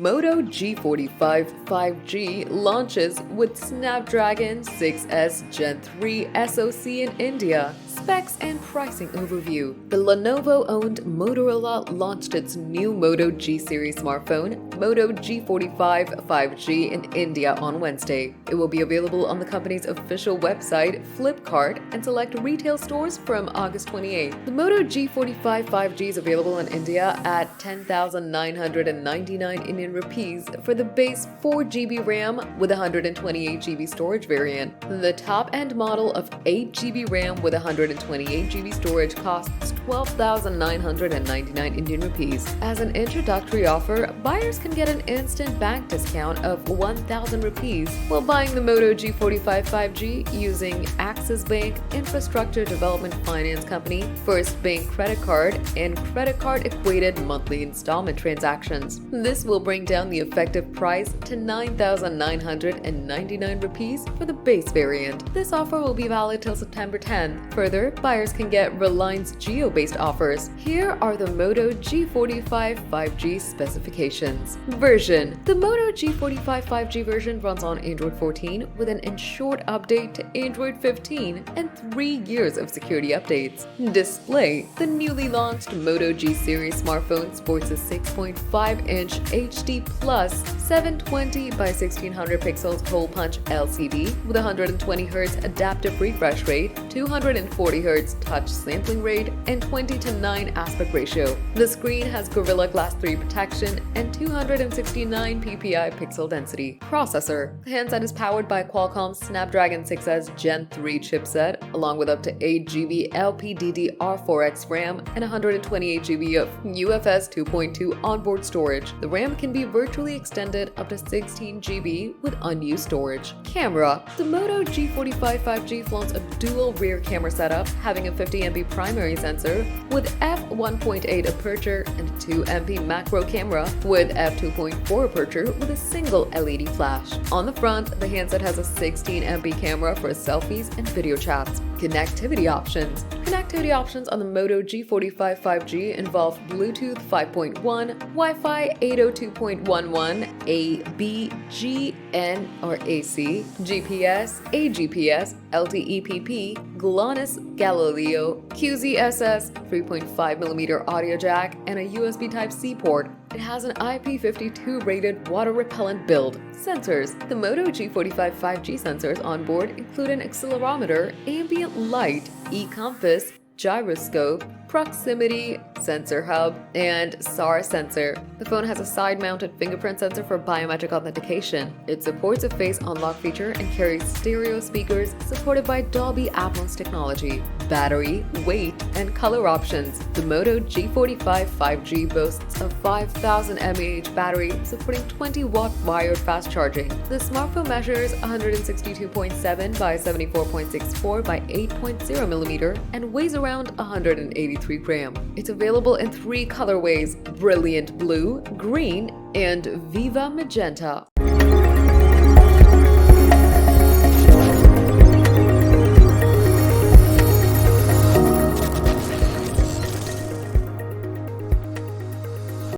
Moto G45 5G launches with Snapdragon 6S Gen 3 SoC in India. Specs and pricing overview. The Lenovo-owned Motorola launched its new Moto G-series smartphone, Moto G45 5G, in India on Wednesday. It will be available on the company's official website, Flipkart, and select retail stores from August 28. The Moto G45 5G is available in India at 10,999 Indian rupees for the base 4GB RAM with 128GB storage variant. The top-end model of 8GB RAM with 128GB storage costs 12,999 Indian rupees. As an introductory offer, buyers can get an instant bank discount of 1,000 rupees while buying the Moto G45 5G using Axis Bank Infrastructure Development Finance Company, First Bank credit card, and credit card equated monthly installment transactions. This will bring down the effective price to 9,999 rupees for the base variant. This offer will be valid till September 10th. Further, buyers can get Reliance Jio-based offers. Here are the Moto G45 5G specifications. Version. The Moto G45 5G version runs on Android 14 with an ensured update to Android 15 and 3 years of security updates. Display. The newly launched Moto G-series smartphone sports a 6.5-inch HD plus 720 by 1600 pixels hole-punch LCD with 120Hz adaptive refresh rate, 240Hz touch sampling rate, and 20:9 aspect ratio. The screen has Gorilla Glass 3 protection and 269 ppi pixel density. Processor. The handset is powered by Qualcomm's Snapdragon 6S Gen 3 chipset, along with up to 8GB LPDDR4X RAM and 128GB of UFS 2.2 onboard storage. The RAM can be virtually extended up to 16GB with unused storage. Camera. The Moto G45 5G flaunts a dual rear camera setup, having a 50MP primary sensor with f1.8 aperture and a 2MP macro camera with f2.4 aperture with a single LED flash. On the front, the handset has a 16MP camera for selfies and video chats. Connectivity options. Connectivity options on the Moto G45 5G involve Bluetooth 5.1, Wi-Fi 802.11, A, B, G, N or AC, GPS, AGPS, LTE-PP, GLONASS, Galileo, QZSS, 3.5mm audio jack, and a USB Type-C port. It has an IP52 rated water-repellent build. Sensors. The Moto G45 5G sensors on board include an accelerometer, ambient light, e-compass, gyroscope, proximity sensor hub, and SAR sensor. The phone has a side-mounted fingerprint sensor for biometric authentication. It supports a face unlock feature and carries stereo speakers supported by Dolby Atmos technology. Battery, weight, and color options. The Moto G45 5G boasts a 5,000 mAh battery supporting 20-watt wired fast charging. The smartphone measures 162.7 by 74.64 by 8.0mm and weighs around 183 grams. It's available in 3 colorways: Brilliant Blue, Green, and Viva Magenta.